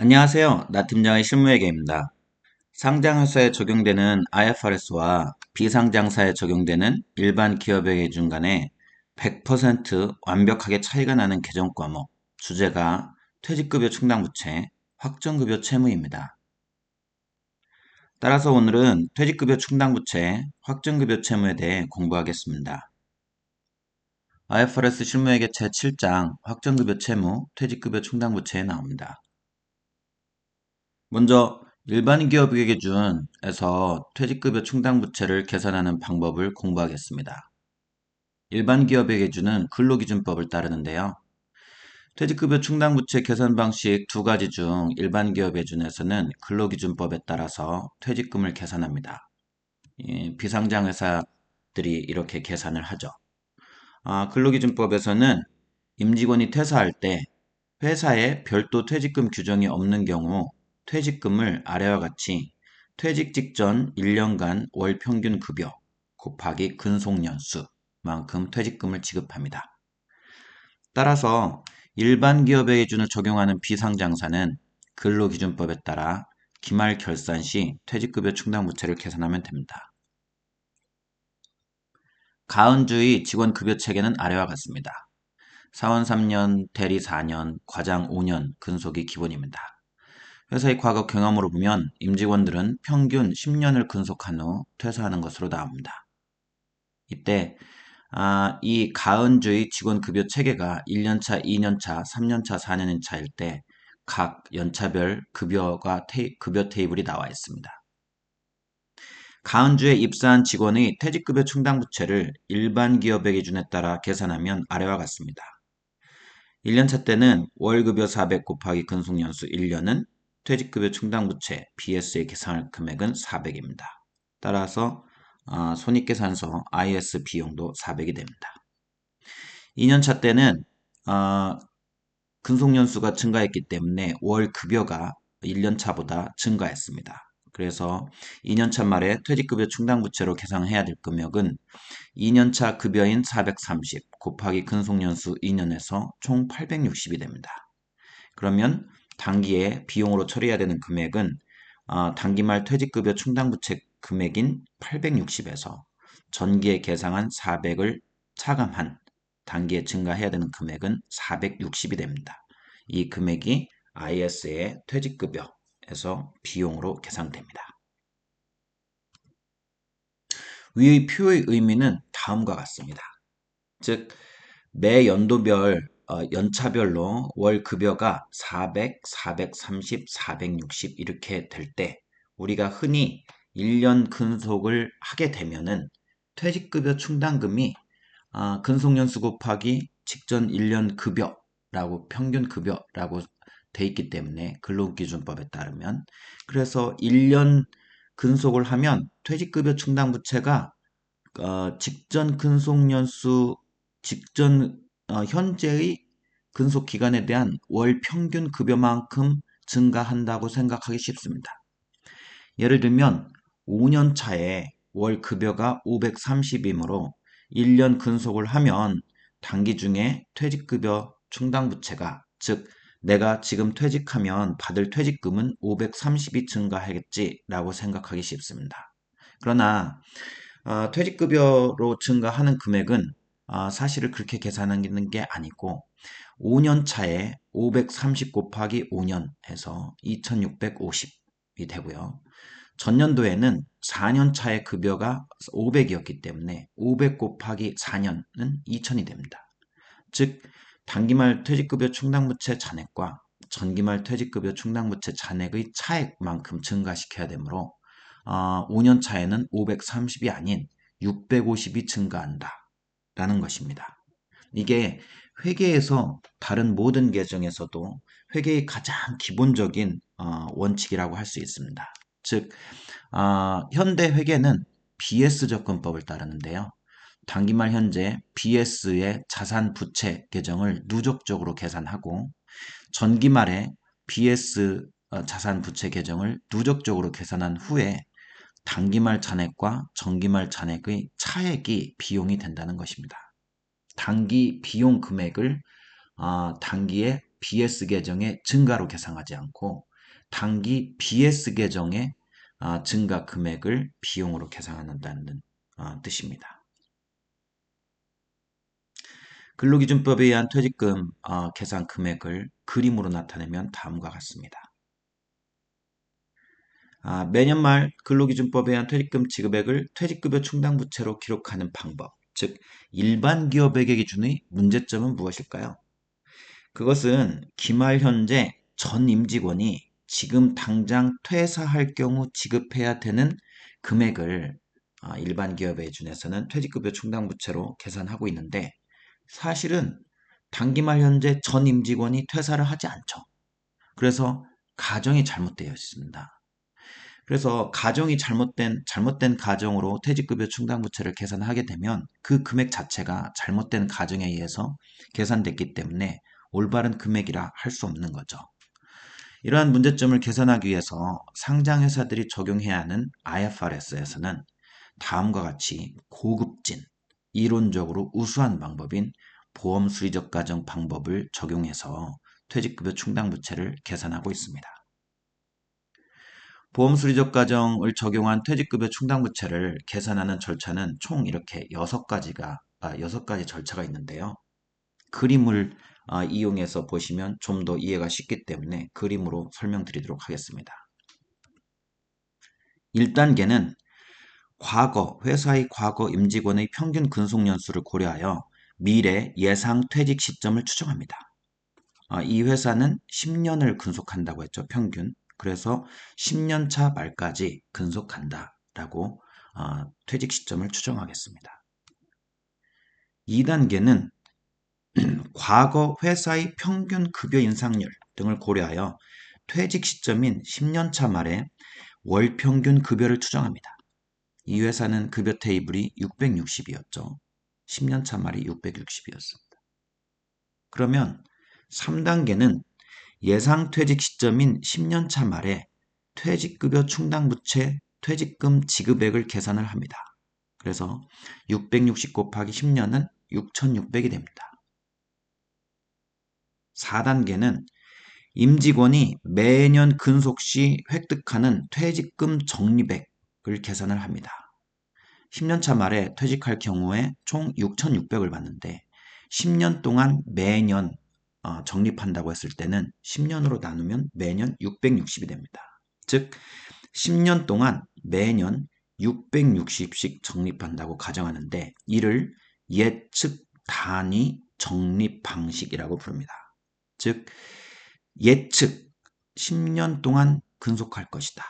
안녕하세요. 나 팀장의 실무회계입니다. 상장회사에 적용되는 IFRS와 비상장사에 적용되는 일반 기업회계 기준 간에 100% 완벽하게 차이가 나는 개정 과목, 주제가 퇴직급여 충당부채, 확정급여 채무입니다. 따라서 오늘은 퇴직급여 충당부채, 확정급여 채무에 대해 공부하겠습니다. IFRS 실무회계 제7장 확정급여 채무, 퇴직급여 충당부채에 나옵니다. 먼저 일반 기업의 기준에서 퇴직급여 충당부채를 계산하는 방법을 공부하겠습니다. 일반 기업의 기준은 근로기준법을 따르는데요. 퇴직급여 충당부채 계산 방식 두 가지 중 일반 기업의 기준에서는 근로기준법에 따라서 퇴직금을 계산합니다. 비상장 회사들이 이렇게 계산을 하죠. 근로기준법에서는 임직원이 퇴사할 때 회사에 별도 퇴직금 규정이 없는 경우 퇴직금을 아래와 같이 퇴직 직전 1년간 월 평균 급여 곱하기 근속연수만큼 퇴직금을 지급합니다. 따라서 일반 기업의 기준을 적용하는 비상장사는 근로기준법에 따라 기말 결산 시 퇴직급여 충당부채를 계산하면 됩니다. 가은주의 직원급여 체계는 아래와 같습니다. 사원 3년, 대리 4년, 과장 5년, 근속이 기본입니다. 회사의 과거 경험으로 보면 임직원들은 평균 10년을 근속한 후 퇴사하는 것으로 나옵니다. 이때 이 가은주의 직원급여 체계가 1년차, 2년차, 3년차, 4년차일 때 각 연차별 급여 테이블이 나와 있습니다. 가은주에 입사한 직원의 퇴직급여 충당부채를 일반 기업의 기준에 따라 계산하면 아래와 같습니다. 1년차 때는 월급여 400 곱하기 근속연수 1년은 퇴직급여 충당부채 BS의 계산할 금액은 400입니다. 따라서 손익계산서 IS 비용도 400이 됩니다. 2년차 때는 근속연수가 증가했기 때문에 월급여가 1년차보다 증가했습니다. 그래서 2년차 말에 퇴직급여 충당부채로 계산해야 될 금액은 2년차 급여인 430 곱하기 근속연수 2년에서 총 860이 됩니다. 그러면 단기에 비용으로 처리해야 되는 금액은 단기말 퇴직급여 충당부채 금액인 860에서 전기에 계상한 400을 차감한 단기에 증가해야 되는 금액은 460이 됩니다. 이 금액이 IS의 퇴직급여에서 비용으로 계상됩니다. 위의 표의 의미는 다음과 같습니다. 즉, 매 연도별, 연차별로 월 급여가 400, 430, 460 이렇게 될 때 우리가 흔히 1년 근속을 하게 되면은 퇴직급여 충당금이 근속연수 곱하기 직전 1년 급여라고 평균 급여라고 돼 있기 때문에 근로기준법에 따르면 그래서 1년 근속을 하면 퇴직급여 충당부채가 직전 근속연수 직전 현재의 근속 기간에 대한 월 평균 급여만큼 증가한다고 생각하기 쉽습니다. 예를 들면 5년 차에 월 급여가 530이므로 1년 근속을 하면 단기 중에 퇴직급여 충당부채가 즉 내가 지금 퇴직하면 받을 퇴직금은 530이 증가하겠지라고 생각하기 쉽습니다. 그러나 퇴직급여로 증가하는 금액은 사실을 그렇게 계산하는 게 아니고 5년 차에 530 곱하기 5년 해서 2650이 되고요. 전년도에는 4년 차의 급여가 500이었기 때문에 500 곱하기 4년은 2000이 됩니다. 즉 단기말 퇴직급여 충당부채 잔액과 전기말 퇴직급여 충당부채 잔액의 차액만큼 증가시켜야 되므로 5년 차에는 530이 아닌 650이 증가한다 라는 것입니다. 이게 회계에서 다른 모든 계정에서도 회계의 가장 기본적인 원칙이라고 할 수 있습니다. 즉 현대 회계는 BS 접근법을 따르는데요. 단기말 현재 BS의 자산 부채 계정을 누적적으로 계산하고 전기말에 BS 자산 부채 계정을 누적적으로 계산한 후에 단기말 잔액과 전기말 잔액의 차액이 비용이 된다는 것입니다. 단기 비용 금액을 단기의 BS 계정의 증가로 계상하지 않고 단기 BS 계정의 증가 금액을 비용으로 계산한다는 뜻입니다. 근로기준법에 의한 퇴직금 계산 금액을 그림으로 나타내면 다음과 같습니다. 매년 말 근로기준법에 의한 퇴직금 지급액을 퇴직급여 충당부채로 기록하는 방법, 즉 일반 기업에게 기준의 문제점은 무엇일까요? 그것은 기말 현재 전 임직원이 지금 당장 퇴사할 경우 지급해야 되는 금액을 일반 기업의 기준에서는 퇴직급여 충당부채로 계산하고 있는데, 사실은 단기말 현재 전 임직원이 퇴사를 하지 않죠. 그래서 가정이 잘못되어 있습니다. 그래서 가정이 잘못된 가정으로 퇴직급여 충당부채를 계산하게 되면 그 금액 자체가 잘못된 가정에 의해서 계산됐기 때문에 올바른 금액이라 할 수 없는 거죠. 이러한 문제점을 개선하기 위해서 상장회사들이 적용해야 하는 IFRS에서는 다음과 같이 고급진, 이론적으로 우수한 방법인 보험수리적 가정 방법을 적용해서 퇴직급여 충당부채를 계산하고 있습니다. 보험수리적 가정을 적용한 퇴직급여 충당부채를 계산하는 절차는 총 이렇게 6가지 절차가 있는데요. 그림을 이용해서 보시면 좀 더 이해가 쉽기 때문에 그림으로 설명드리도록 하겠습니다. 1단계는 과거, 회사의 과거 임직원의 평균 근속연수를 고려하여 미래 예상 퇴직 시점을 추정합니다. 이 회사는 10년을 근속한다고 했죠, 평균. 그래서 10년 차 말까지 근속한다라고 퇴직 시점을 추정하겠습니다. 2단계는 과거 회사의 평균 급여 인상률 등을 고려하여 퇴직 시점인 10년 차 말에 월 평균 급여를 추정합니다. 이 회사는 급여 테이블이 660이었죠. 10년 차 말이 660이었습니다. 그러면 3단계는 예상 퇴직 시점인 10년 차 말에 퇴직급여 충당부채 퇴직금 지급액을 계산을 합니다. 그래서 660 곱하기 10년은 6,600이 됩니다. 4단계는 임직원이 매년 근속 시 획득하는 퇴직금 적립액을 계산을 합니다. 10년 차 말에 퇴직할 경우에 총 6,600을 받는데 10년 동안 매년 적립한다고 했을 때는 10년으로 나누면 매년 660이 됩니다. 즉 10년 동안 매년 660씩 적립한다고 가정하는데 이를 예측 단위 적립 방식이라고 부릅니다. 즉 예측 10년 동안 근속할 것이다.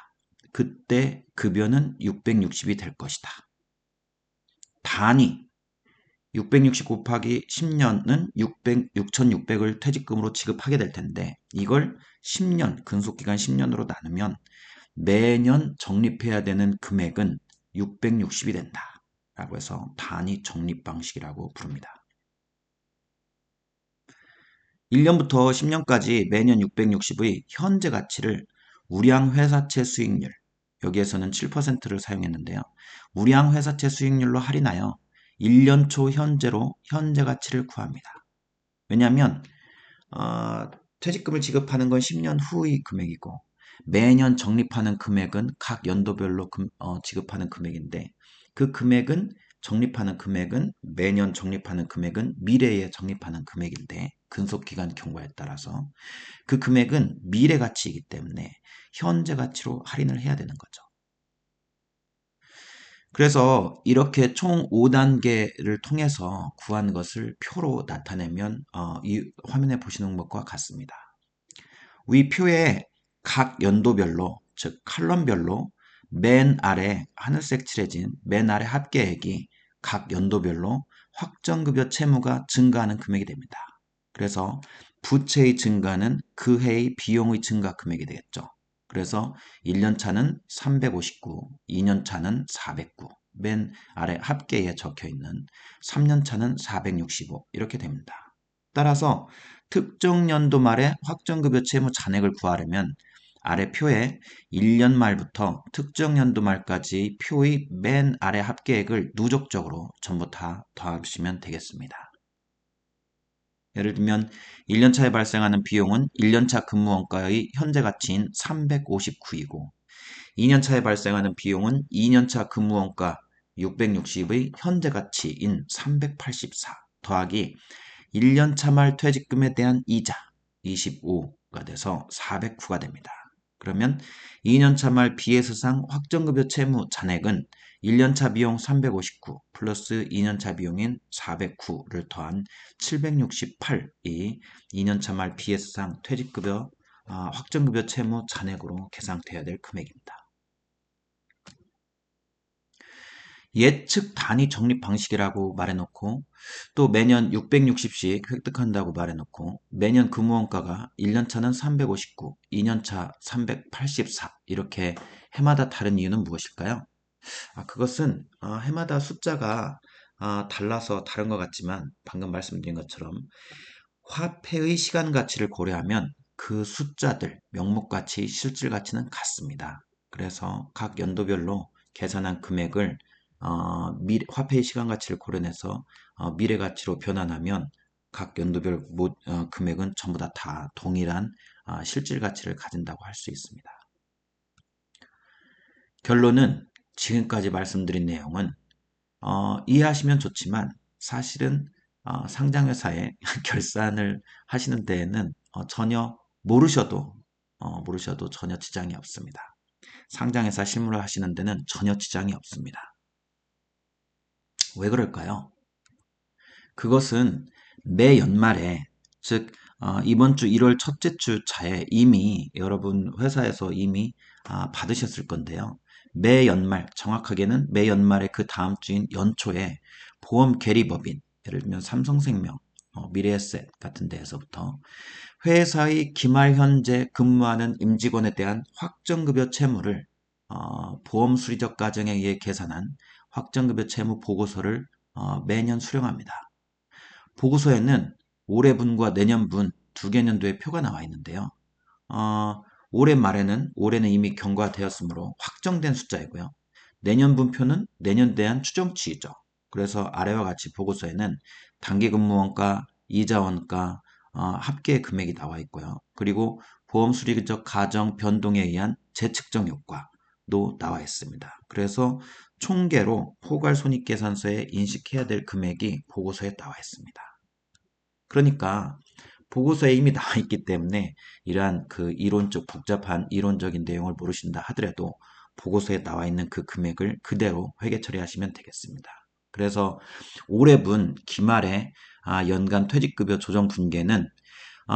그때 급여는 660이 될 것이다. 단위 660 곱하기 10년은 6,600을 퇴직금으로 지급하게 될 텐데 이걸 10년, 근속기간 10년으로 나누면 매년 적립해야 되는 금액은 660이 된다. 라고 해서 단위 적립 방식이라고 부릅니다. 1년부터 10년까지 매년 660의 현재 가치를 우량 회사채 수익률, 여기에서는 7%를 사용했는데요. 우량 회사채 수익률로 할인하여 1년 초 현재로 현재 가치를 구합니다. 왜냐하면 퇴직금을 지급하는 건 10년 후의 금액이고 매년 적립하는 금액은 각 연도별로 지급하는 금액인데 그 금액은 매년 적립하는 금액은 미래에 적립하는 금액인데 근속기간 경과에 따라서 그 금액은 미래 가치이기 때문에 현재 가치로 할인을 해야 되는 거죠. 그래서 이렇게 총 5단계를 통해서 구한 것을 표로 나타내면 이 화면에 보시는 것과 같습니다. 위 표에 각 연도별로, 즉 칼럼별로 맨 아래 하늘색 칠해진 맨 아래 합계액이 각 연도별로 확정급여 채무가 증가하는 금액이 됩니다. 그래서 부채의 증가는 그 해의 비용의 증가 금액이 되겠죠. 그래서 1년 차는 359, 2년 차는 409, 맨 아래 합계에 적혀 있는 3년 차는 465 이렇게 됩니다. 따라서 특정 연도 말에 확정급여 채무 잔액을 구하려면 아래 표에 1년 말부터 특정 연도 말까지 표의 맨 아래 합계액을 누적적으로 전부 다 더하시면 되겠습니다. 예를 들면 1년차에 발생하는 비용은 1년차 근무원가의 현재 가치인 359이고 2년차에 발생하는 비용은 2년차 근무원가 660의 현재 가치인 384 더하기 1년차 말 퇴직금에 대한 이자 25가 돼서 409가 됩니다. 그러면 2년차 말 BS상 확정급여 채무 잔액은 1년차 비용 359 플러스 2년차 비용인 409를 더한 768이 2년차 말 BS상 퇴직급여 확정급여 채무 잔액으로 계산되어야 될 금액입니다. 예측 단위 적립 방식이라고 말해놓고 또 매년 660씩 획득한다고 말해놓고 매년 근무원가가 1년차는 359, 2년차 384 이렇게 해마다 다른 이유는 무엇일까요? 그것은 해마다 숫자가 달라서 다른 것 같지만 방금 말씀드린 것처럼 화폐의 시간 가치를 고려하면 그 숫자들, 명목 가치, 실질 가치는 같습니다. 그래서 각 연도별로 계산한 금액을 화폐의 시간 가치를 고려해서 미래 가치로 변환하면 각 연도별 금액은 전부 다 동일한 실질 가치를 가진다고 할 수 있습니다. 결론은 지금까지 말씀드린 내용은 이해하시면 좋지만 사실은 상장회사에 결산을 하시는 데에는 전혀 모르셔도 전혀 지장이 없습니다. 상장회사 실무를 하시는 데는 전혀 지장이 없습니다. 왜 그럴까요? 그것은 매 연말에 즉 이번 주 1월 첫째 주 차에 이미 여러분 회사에서 이미 받으셨을 건데요. 매 연말 정확하게는 매 연말의 그 다음 주인 연초에 보험 계리법인 예를 들면 삼성생명, 미래에셋 같은 데에서부터 회사의 기말 현재 근무하는 임직원에 대한 확정급여 채무를 보험 수리적 과정에 의해 계산한 확정급여 채무 보고서를 매년 수령합니다. 보고서에는 올해분과 내년분 두 개년도의 표가 나와 있는데요. 올해는 이미 경과되었으므로 확정된 숫자이고요. 내년분 표는 내년 대한 추정치이죠. 그래서 아래와 같이 보고서에는 단기근무원가, 이자원가, 합계 금액이 나와 있고요. 그리고 보험수리적 가정 변동에 의한 재측정 효과도 나와 있습니다. 그래서 총계로 포괄손익계산서에 인식해야 될 금액이 보고서에 나와 있습니다. 그러니까 보고서에 이미 나와 있기 때문에 이러한 그 복잡한 이론적인 내용을 모르신다 하더라도 보고서에 나와 있는 그 금액을 그대로 회계 처리하시면 되겠습니다. 그래서 올해분 기말에 연간 퇴직급여 조정 분계는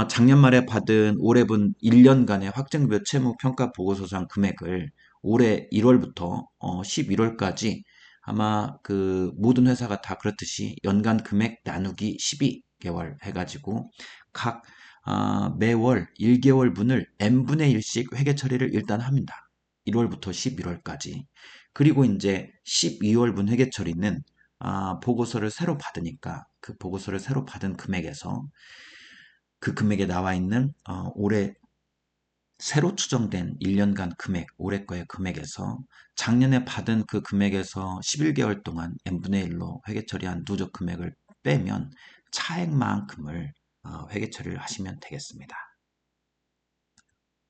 작년 말에 받은 올해분 1년간의 확정급여 채무 평가 보고서상 금액을 올해 1월부터 11월까지 아마 그 모든 회사가 다 그렇듯이 연간 금액 나누기 12개월 해가지고 각 매월 1개월분을 n분의 1씩 회계 처리를 일단 합니다. 1월부터 11월까지. 그리고 이제 12월분 회계 처리는 보고서를 새로 받으니까 그 보고서를 새로 받은 금액에서 그 금액에 나와 있는 올해 새로 추정된 1년간 금액, 올해 거의 금액에서 작년에 받은 그 금액에서 11개월 동안 n분의 1로 회계 처리한 누적 금액을 빼면 차액만큼을 회계 처리를 하시면 되겠습니다.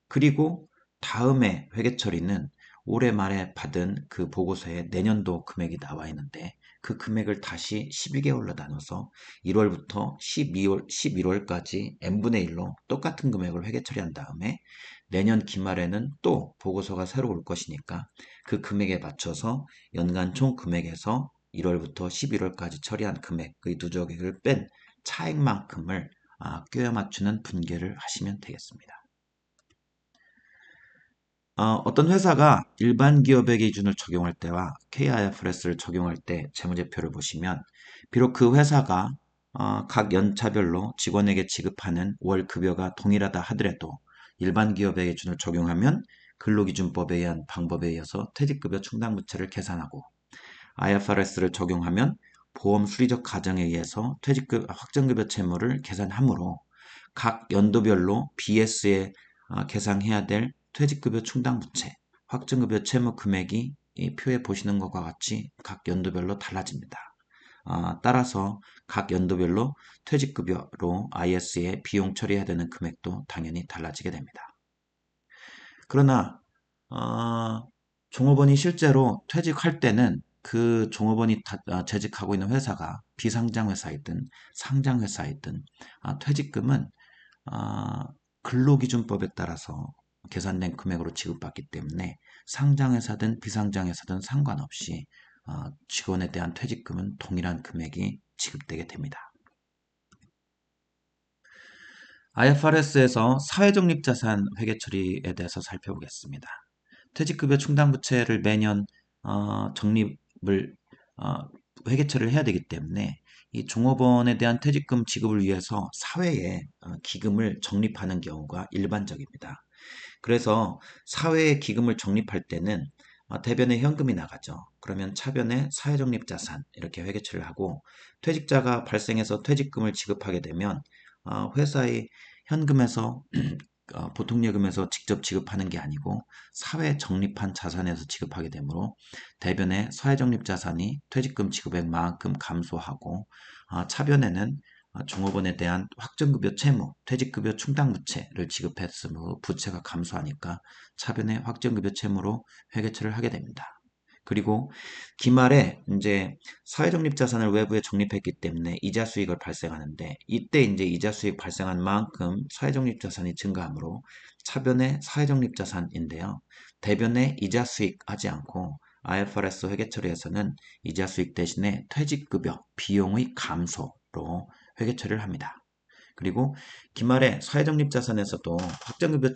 그리고 다음에 회계 처리는 올해 말에 받은 그 보고서에 내년도 금액이 나와 있는데 그 금액을 다시 12개월로 나눠서 1월부터 11월까지 n분의 1로 똑같은 금액을 회계 처리한 다음에 내년 기말에는 또 보고서가 새로 올 것이니까 그 금액에 맞춰서 연간 총 금액에서 1월부터 11월까지 처리한 금액의 누적액을 뺀 차액만큼을 꿰어 맞추는 분계를 하시면 되겠습니다. 어떤 회사가 일반 기업의 기준을 적용할 때와 KIFRS를 적용할 때 재무제표를 보시면 비록 그 회사가 각 연차별로 직원에게 지급하는 월 급여가 동일하다 하더라도 일반 기업의 기준을 적용하면 근로기준법에 의한 방법에 의해서 퇴직급여 충당부채를 계산하고 IFRS를 적용하면 보험 수리적 가정에 의해서 확정급여 채무를 계산하므로 각 연도별로 BS에 계상해야 될 퇴직급여 충당부채, 확정급여 채무 금액이 이 표에 보시는 것과 같이 각 연도별로 달라집니다. 따라서 각 연도별로 퇴직급여로 IS에 비용 처리해야 되는 금액도 당연히 달라지게 됩니다. 그러나 종업원이 실제로 퇴직할 때는 그 종업원이 재직하고 있는 회사가 비상장 회사이든 상장 회사이든 퇴직금은 아, 근로기준법에 따라서 계산된 금액으로 지급받기 때문에 상장회사든 비상장회사든 상관없이 직원에 대한 퇴직금은 동일한 금액이 지급되게 됩니다. IFRS에서 사회적립자산 회계처리에 대해서 살펴보겠습니다. 퇴직급여 충당부채를 매년 적립을 어, 회계처리를 해야 되기 때문에 이 종업원에 대한 퇴직금 지급을 위해서 사회에 기금을 적립하는 경우가 일반적입니다. 그래서 사회에 기금을 적립할 때는 대변에 현금이 나가죠. 그러면 차변에 사회적립자산 이렇게 회계처리를 하고 퇴직자가 발생해서 퇴직금을 지급하게 되면 회사의 현금에서 보통예금에서 직접 지급하는 게 아니고 사회 적립한 자산에서 지급하게 되므로 대변에 사회적립 자산이 퇴직금 지급액만큼 감소하고 차변에는 종업원에 대한 확정급여 채무, 퇴직급여 충당부채를 지급했으므로 부채가 감소하니까 차변에 확정급여 채무로 회계처리를 하게 됩니다. 그리고 기말에 이제 사회적립 자산을 외부에 적립했기 때문에 이자 수익을 발생하는데 이때 이제 이자 수익 발생한 만큼 사회적립 자산이 증가하므로 차변의 사회적립 자산인데요. 대변에 이자 수익 하지 않고 IFRS 회계 처리에서는 이자 수익 대신에 퇴직급여 비용의 감소로 회계 처리를 합니다. 그리고 기말에 사회적립자산에서도 확정급여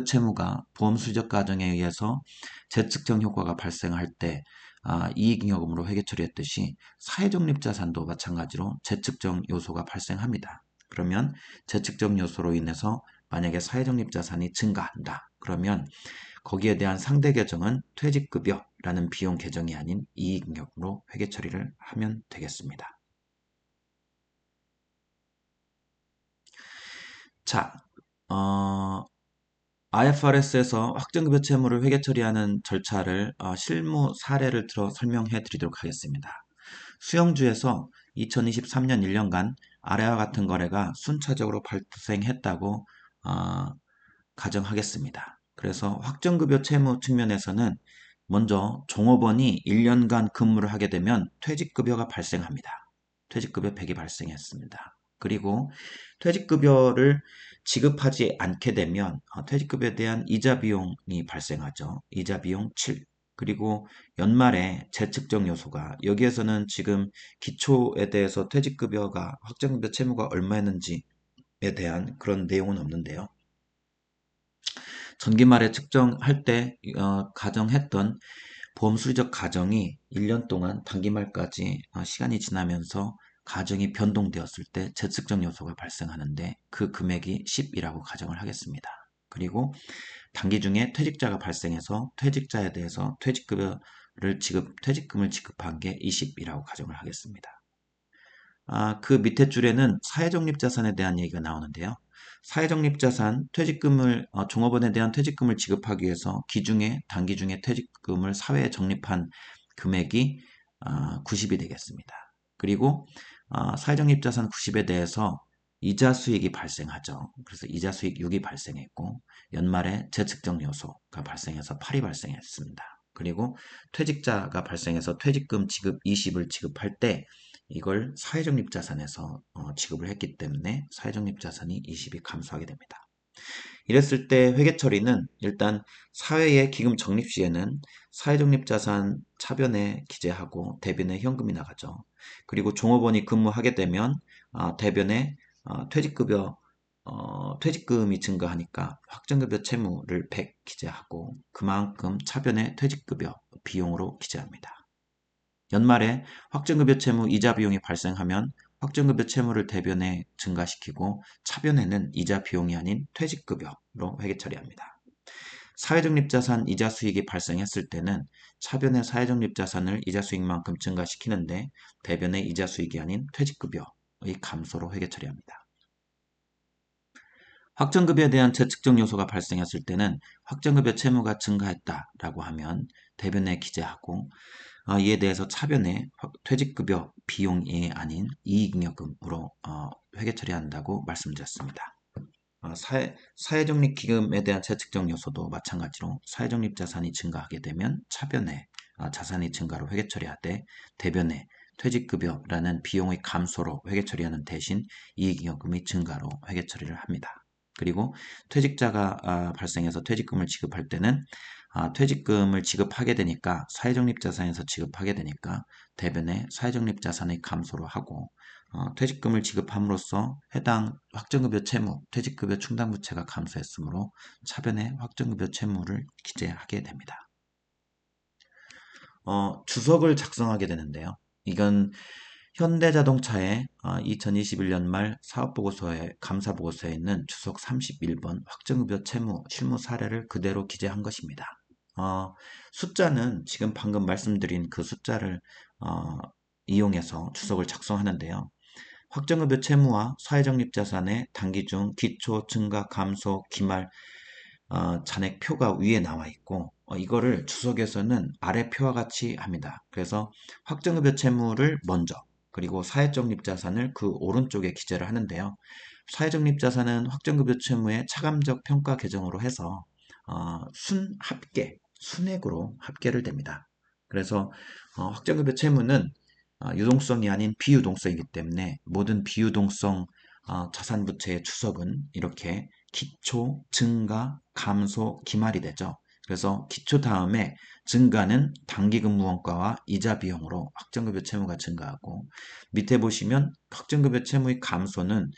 채무가 보험 수적 과정에 의해서 재측정 효과가 발생할 때 이익잉여금으로 회계 처리했듯이 사회적립자산도 마찬가지로 재측정 요소가 발생합니다. 그러면 재측정 요소로 인해서 만약에 사회적립자산이 증가한다. 그러면 거기에 대한 상대 계정은 퇴직급여라는 비용 계정이 아닌 이익잉여금으로 회계 처리를 하면 되겠습니다. 자, IFRS에서 확정급여 채무를 회계 처리하는 절차를 실무 사례를 들어 설명해 드리도록 하겠습니다. 수영주에서 2023년 1년간 아래와 같은 거래가 순차적으로 발생했다고 가정하겠습니다. 그래서 확정급여 채무 측면에서는 먼저 종업원이 1년간 근무를 하게 되면 퇴직급여가 발생합니다. 퇴직급여 100이 발생했습니다. 그리고 퇴직급여를 지급하지 않게 되면 퇴직급여에 대한 이자 비용이 발생하죠. 이자 비용 7. 그리고 연말에 재측정 요소가 여기에서는 지금 기초에 대해서 퇴직급여가 확정급여 채무가 얼마였는지에 대한 그런 내용은 없는데요. 전기말에 측정할 때 가정했던 보험 수리적 가정이 1년 동안 단기말까지 시간이 지나면서 가정이 변동되었을 때 재측정 요소가 발생하는데 그 금액이 10이라고 가정을 하겠습니다. 그리고 단기 중에 퇴직자가 발생해서 퇴직자에 대해서 퇴직금을 지급한 게 20이라고 가정을 하겠습니다. 그 밑에 줄에는 사회적립자산에 대한 얘기가 나오는데요. 사회적립자산, 종업원에 대한 퇴직금을 지급하기 위해서 단기 중에 퇴직금을 사회에 적립한 금액이 90이 되겠습니다. 그리고 사회적립자산 90에 대해서 이자 수익이 발생하죠. 그래서 이자 수익 6이 발생했고 연말에 재측정 요소가 발생해서 8이 발생했습니다. 그리고 퇴직자가 발생해서 퇴직금 지급 20을 지급할 때 이걸 사회적립자산에서 지급을 했기 때문에 사회적립자산이 20이 감소하게 됩니다. 이랬을 때 회계처리는 일단 사회의 기금 적립 시에는 사회적립자산 차변에 기재하고 대변에 현금이 나가죠. 그리고 종업원이 근무하게 되면 대변에 퇴직금이 증가하니까 확정급여 채무를 100 기재하고 그만큼 차변에 퇴직급여 비용으로 기재합니다. 연말에 확정급여 채무 이자 비용이 발생하면 확정급여 채무를 대변에 증가시키고 차변에는 이자 비용이 아닌 퇴직급여로 회계 처리합니다. 사회적립자산 이자 수익이 발생했을 때는 차변의 사회적립자산을 이자 수익만큼 증가시키는데 대변의 이자 수익이 아닌 퇴직급여의 감소로 회계 처리합니다. 확정급여에 대한 재측정 요소가 발생했을 때는 확정급여 채무가 증가했다라고 하면 대변에 기재하고 이에 대해서 차변에 퇴직급여 비용이 아닌 이익잉여금으로 회계 처리한다고 말씀드렸습니다. 사회적립기금에 대한 채측정 요소도 마찬가지로 사회적립자산이 증가하게 되면 차변에 자산이 증가로 회계 처리하되 대변에 퇴직급여라는 비용의 감소로 회계 처리하는 대신 이익잉여금이 증가로 회계 처리를 합니다. 그리고 퇴직자가 발생해서 퇴직금을 지급할 때는 퇴직금을 지급하게 되니까 사회적립자산에서 지급하게 되니까 대변에 사회적립자산의 감소로 하고 퇴직금을 지급함으로써 해당 확정급여 채무, 퇴직급여 충당부채가 감소했으므로 차변에 확정급여 채무를 기재하게 됩니다. 주석을 작성하게 되는데요. 이건 현대자동차의 2021년 말 사업보고서에 감사보고서에 있는 주석 31번 확정급여 채무 실무 사례를 그대로 기재한 것입니다. 숫자는 지금 방금 말씀드린 그 숫자를 이용해서 주석을 작성하는데요. 확정급여 채무와 사회적립자산의 단기 중 기초, 증가, 감소, 기말 잔액표가 위에 나와 있고 이거를 주석에서는 아래 표와 같이 합니다. 그래서 확정급여 채무를 먼저 그리고 사회적립자산을 그 오른쪽에 기재를 하는데요. 사회적립자산은 확정급여 채무의 차감적 평가 계정으로 해서 순합계, 순액으로 합계를 됩니다. 그래서 확정급여 채무는 유동성이 아닌 비유동성이기 때문에 모든 비유동성 자산 부채의 추석은 이렇게 기초, 증가, 감소, 기말이 되죠. 그래서 기초 다음에 증가는 단기근무원가와 이자 비용으로 확정급여 채무가 증가하고 밑에 보시면 확정급여 채무의 감소는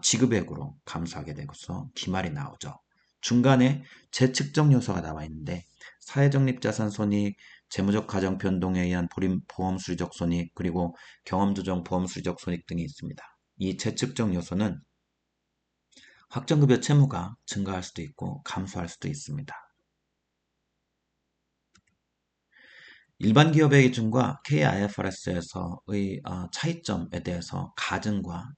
지급액으로 감소하게 되고서 기말이 나오죠. 중간에 재측정 요소가 나와 있는데 사회적립자산 손익, 재무적 가정 변동에 의한 보험 수리적 손익, 그리고 경험 조정 보험 수리적 손익 등이 있습니다. 이 재측정 요소는 확정급여 채무가 증가할 수도 있고 감소할 수도 있습니다. 일반 기업의 기준과 KIFRS에서의 차이점에 대해서 가정과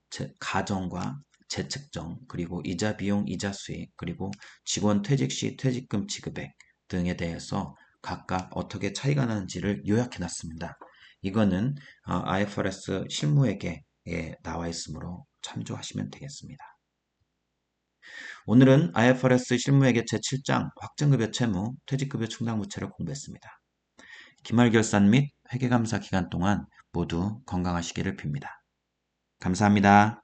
재측정, 그리고 이자 비용, 이자 수익, 그리고 직원 퇴직 시 퇴직금 지급액 등에 대해서 각각 어떻게 차이가 나는지를 요약해 놨습니다. 이거는 IFRS 실무회계에 나와 있으므로 참조하시면 되겠습니다. 오늘은 IFRS 실무회계 제7장 확정급여 채무, 퇴직급여 충당부채를 공부했습니다. 기말결산 및 회계감사 기간 동안 모두 건강하시기를 빕니다. 감사합니다.